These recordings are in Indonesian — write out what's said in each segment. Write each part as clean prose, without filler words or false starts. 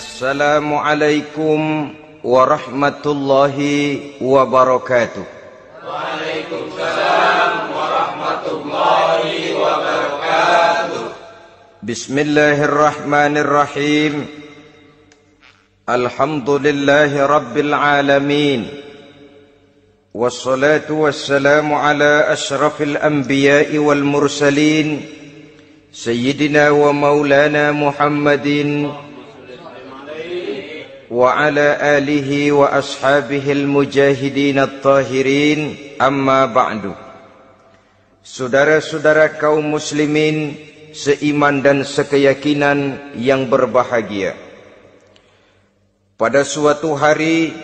Assalamualaikum warahmatullahi wabarakatuh. Waalaikumsalam warahmatullahi wabarakatuh. Bismillahirrahmanirrahim. Alhamdulillahi rabbil alamin. Wassalatu wassalamu ala ashrafil anbiya'i wal mursalin, Sayyidina wa maulana Muhammadin wa ala alihi wa ashabihil mujahidin at-tahirin, amma ba'du. Saudara-saudara kaum muslimin seiman dan sekeyakinan yang berbahagia, pada suatu hari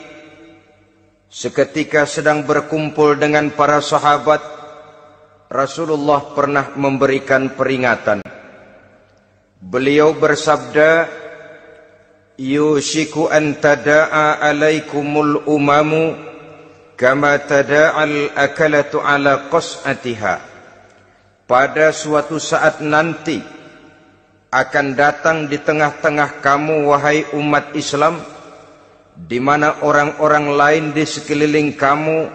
seketika sedang berkumpul dengan para sahabat, Rasulullah pernah memberikan peringatan. Beliau bersabda, yushiku an tada'a alaikumul umamu kama tada'al akalatu ala qas'atiha. Pada suatu saat nanti akan datang di tengah-tengah kamu, wahai umat Islam, di mana orang-orang lain di sekeliling kamu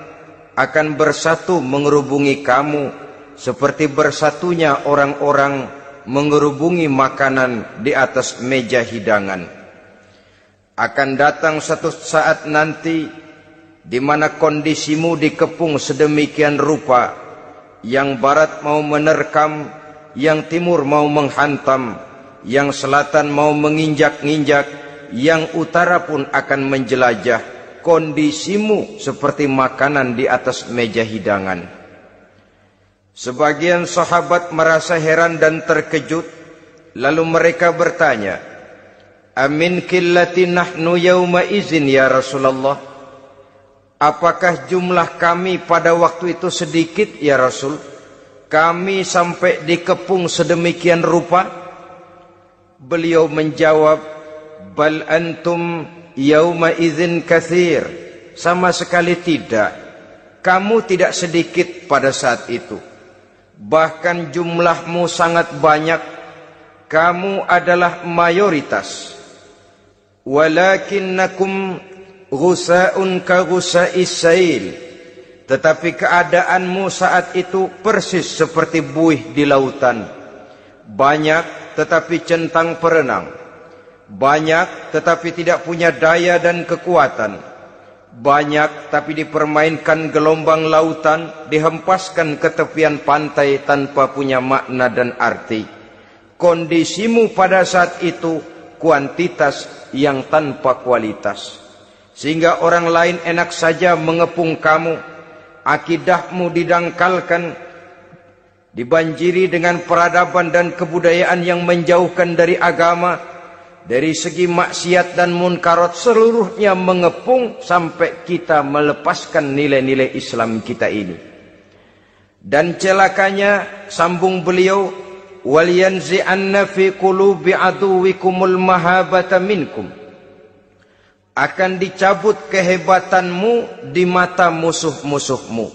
akan bersatu mengerubungi kamu seperti bersatunya orang-orang mengerubungi makanan di atas meja hidangan. Akan datang satu saat nanti di mana kondisimu dikepung sedemikian rupa, yang barat mau menerkam, yang timur mau menghantam, yang selatan mau menginjak-injak, yang utara pun akan menjelajah. Kondisimu seperti makanan di atas meja hidangan. Sebagian sahabat merasa heran dan terkejut, lalu mereka bertanya, amin qillati nahnu yawma izin ya Rasulullah? Apakah jumlah kami pada waktu itu sedikit ya Rasul? Kami sampai dikepung sedemikian rupa? Beliau menjawab, bal antum yauma idzin katsir. Sama sekali tidak. Kamu tidak sedikit pada saat itu. Bahkan jumlahmu sangat banyak. Kamu adalah mayoritas. Walakinnakum ghusa'un ka ghusa'is sail. Tetapi keadaanmu saat itu persis seperti buih di lautan. Banyak tetapi centang perenang. Banyak tetapi tidak punya daya dan kekuatan. Banyak tapi dipermainkan gelombang lautan, dihempaskan ke tepian pantai tanpa punya makna dan arti. Kondisimu pada saat itu kuantitas yang tanpa kualitas, sehingga orang lain enak saja mengepung kamu. Akidahmu didangkalkan, dibanjiri dengan peradaban dan kebudayaan yang menjauhkan dari agama. Dari segi maksiat dan munkarat seluruhnya mengepung sampai kita melepaskan nilai-nilai Islam kita ini. Dan celakanya, sambung beliau, wal yanzi'anna fi qulubi aduwikumul mahabata minkum. Akan dicabut kehebatanmu di mata musuh-musuhmu.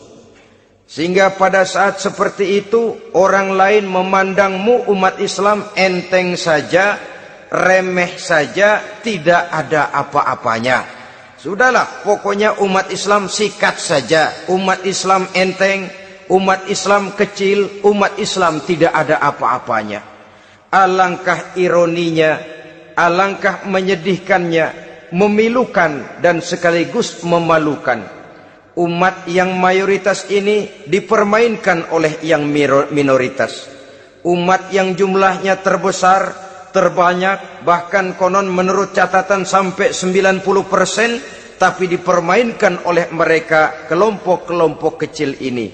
Sehingga pada saat seperti itu orang lain memandangmu umat Islam enteng saja, remeh saja, tidak ada apa-apanya. Sudahlah, pokoknya umat Islam sikat saja. Umat Islam enteng, umat Islam kecil, umat Islam tidak ada apa-apanya. Alangkah ironinya, alangkah menyedihkannya, memilukan dan sekaligus memalukan. Umat yang mayoritas ini dipermainkan oleh yang minoritas. Umat yang jumlahnya terbesar, terbanyak, bahkan konon menurut catatan sampai 90%, tapi dipermainkan oleh mereka kelompok-kelompok kecil ini.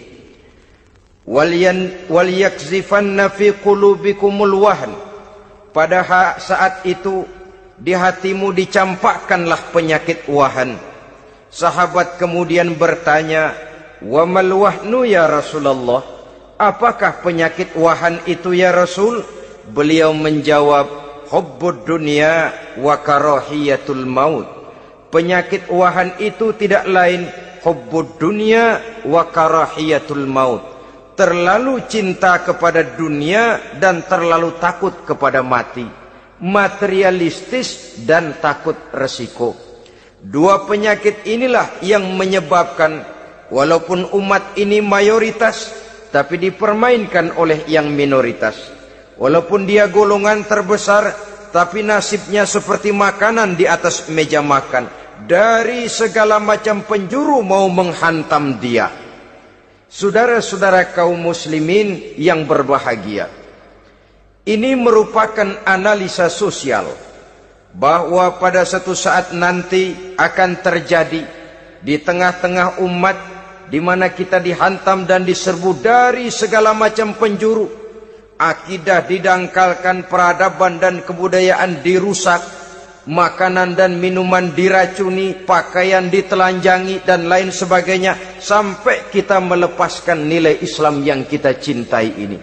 Wal yakzifanna fi qulubikumul wahn. Pada saat itu di hatimu dicampakkanlah penyakit wahan. Sahabat kemudian bertanya, wa mal wahnu ya Rasulullah? Apakah penyakit wahan itu ya Rasul? Beliau menjawab, hubbud dunya wa karahiyatul maut. Penyakit wahan itu tidak lain hubbud dunya wa karahiyatul maut. Terlalu cinta kepada dunia dan terlalu takut kepada mati. materialistis dan takut resiko. Dua penyakit inilah yang menyebabkan walaupun umat ini mayoritas, tapi dipermainkan oleh yang minoritas. Walaupun dia golongan terbesar, tapi nasibnya seperti makanan di atas meja makan. Dari segala macam penjuru mau menghantam dia. Saudara-saudara kaum muslimin yang berbahagia, ini merupakan analisa sosial bahwa pada satu saat nanti akan terjadi di tengah-tengah umat di mana kita dihantam dan diserbu dari segala macam penjuru. Akidah didangkalkan, peradaban dan kebudayaan dirusak, makanan dan minuman diracuni, pakaian ditelanjangi dan lain sebagainya, sampai kita melepaskan nilai Islam yang kita cintai ini.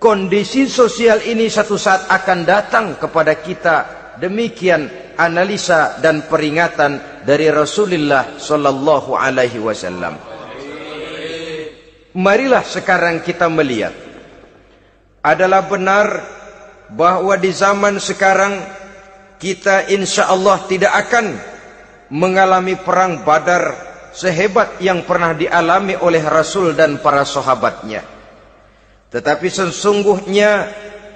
Kondisi sosial ini satu saat akan datang kepada kita. Demikian analisa dan peringatan dari Rasulullah sallallahu alaihi wasallam. Marilah sekarang kita melihat, adalah benar bahwa di zaman sekarang kita insya Allah tidak akan mengalami perang Badar sehebat yang pernah dialami oleh Rasul dan para sahabatnya. Tetapi sesungguhnya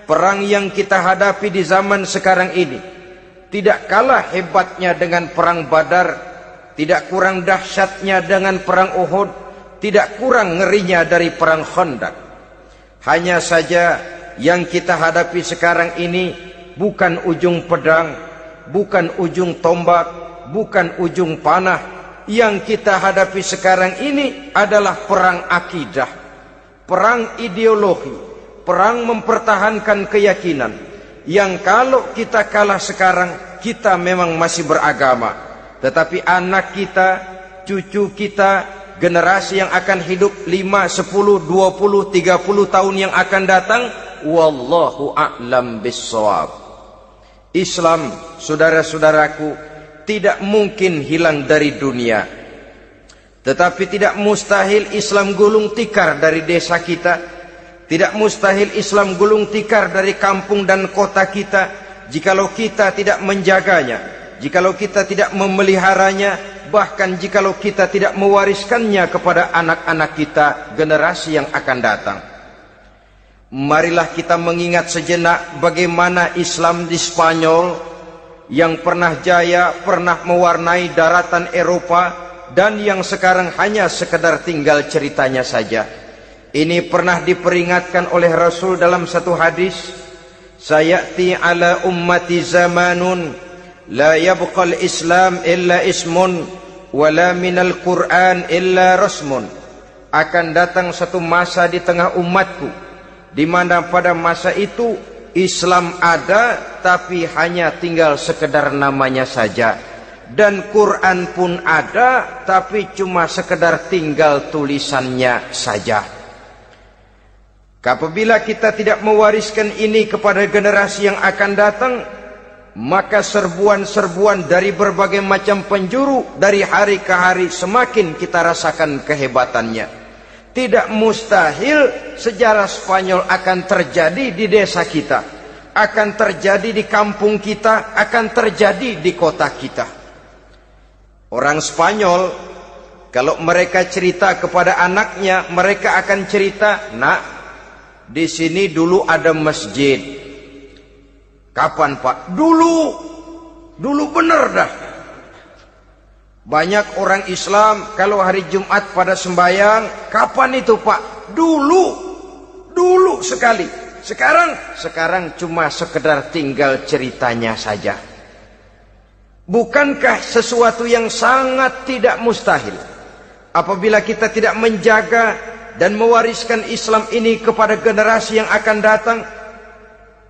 perang yang kita hadapi di zaman sekarang ini tidak kalah hebatnya dengan perang Badar, tidak kurang dahsyatnya dengan perang Uhud, tidak kurang ngerinya dari perang Khandaq. Hanya saja yang kita hadapi sekarang ini bukan ujung pedang, bukan ujung tombak, bukan ujung panah. Yang kita hadapi sekarang ini adalah perang akidah, perang ideologi, perang mempertahankan keyakinan. Yang kalau kita kalah sekarang, kita memang masih beragama, tetapi anak kita, cucu kita, generasi yang akan hidup 5, 10, 20, 30 tahun yang akan datang, wallahu a'lam bissawab. Islam, saudara-saudaraku, tidak mungkin hilang dari dunia. Tetapi tidak mustahil Islam gulung tikar dari desa kita. Tidak mustahil Islam gulung tikar dari kampung dan kota kita, jikalau kita tidak menjaganya, jikalau kita tidak memeliharanya, bahkan jikalau kita tidak mewariskannya kepada anak-anak kita, generasi yang akan datang. Marilah kita mengingat sejenak bagaimana Islam di Spanyol yang pernah jaya, pernah mewarnai daratan Eropa, dan yang sekarang hanya sekedar tinggal ceritanya saja. Ini pernah diperingatkan oleh Rasul dalam satu hadis, sayati ala ummati zamanun la yabqal Islam illa ismun wala minal Quran illa rasmun. Akan datang satu masa di tengah umatku di mana pada masa itu Islam ada tapi hanya tinggal sekedar namanya saja, dan Quran pun ada tapi cuma sekedar tinggal tulisannya saja. Apabila kita tidak mewariskan ini kepada generasi yang akan datang, maka serbuan-serbuan dari berbagai macam penjuru dari hari ke hari semakin kita rasakan kehebatannya. Tidak mustahil sejarah Spanyol akan terjadi di desa kita, akan terjadi di kampung kita, akan terjadi di kota kita. Orang Spanyol, kalau mereka cerita kepada anaknya, mereka akan cerita, nak, di sini dulu ada masjid. Kapan, Pak? Dulu bener dah. Banyak orang Islam kalau hari Jumat pada sembahyang, kapan itu, Pak? Dulu sekali. Sekarang cuma sekedar tinggal ceritanya saja. Bukankah sesuatu yang sangat tidak mustahil apabila kita tidak menjaga dan mewariskan Islam ini kepada generasi yang akan datang,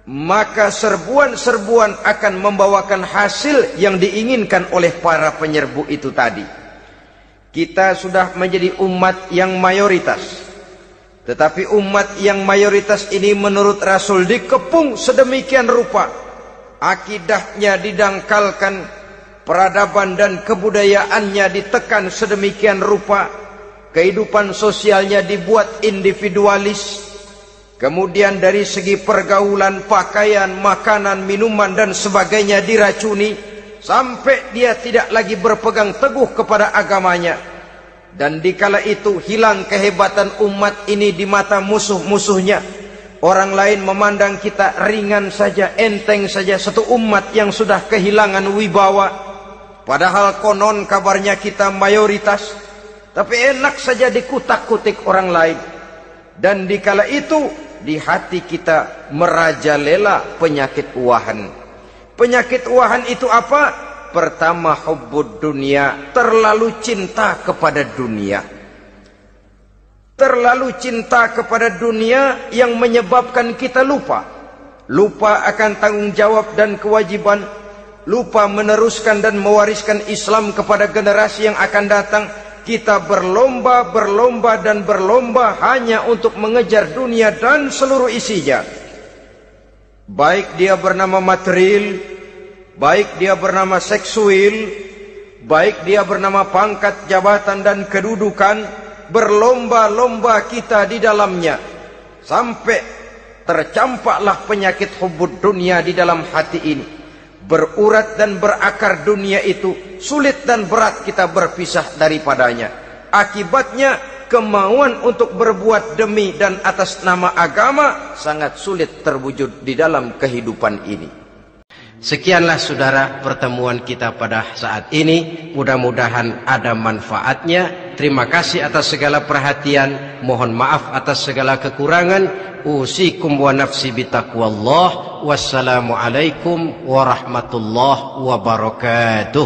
maka serbuan-serbuan akan membawakan hasil yang diinginkan oleh para penyerbu itu tadi. Kita sudah menjadi umat yang mayoritas, tetapi umat yang mayoritas ini menurut Rasul dikepung sedemikian rupa, akidahnya didangkalkan, peradaban dan kebudayaannya ditekan sedemikian rupa, kehidupan sosialnya dibuat individualis, Kemudian dari segi pergaulan, pakaian, makanan, minuman dan sebagainya diracuni sampai dia tidak lagi berpegang teguh kepada agamanya. Dan dikala itu hilang kehebatan umat ini di mata musuh-musuhnya. Orang lain memandang kita ringan saja, enteng saja, satu umat yang sudah kehilangan wibawa. Padahal konon kabarnya kita mayoritas, tapi enak saja dikutak-kutik orang lain. Dan dikala itu di hati kita merajalela penyakit uahan. Penyakit uahan itu apa? Pertama, hubbud dunia, terlalu cinta kepada dunia. Terlalu cinta kepada dunia yang menyebabkan kita lupa akan tanggung jawab dan kewajiban, lupa meneruskan dan mewariskan Islam kepada generasi yang akan datang. Kita berlomba hanya untuk mengejar dunia dan seluruh isinya. Baik dia bernama material, baik dia bernama seksual, baik dia bernama pangkat, jabatan dan kedudukan, berlomba-lomba kita di dalamnya. Sampai tercampaklah penyakit hubbud dunia di dalam hati ini. Berurat dan berakar dunia itu, sulit dan berat kita berpisah daripadanya. Akibatnya kemauan untuk berbuat demi dan atas nama agama sangat sulit terwujud di dalam kehidupan ini. Sekianlah saudara pertemuan kita pada saat ini. Mudah-mudahan ada manfaatnya. Terima kasih atas segala perhatian. Mohon maaf atas segala kekurangan. Usikum wa nafsi bitaqwallah. Wassalamualaikum warahmatullahi wabarakatuh.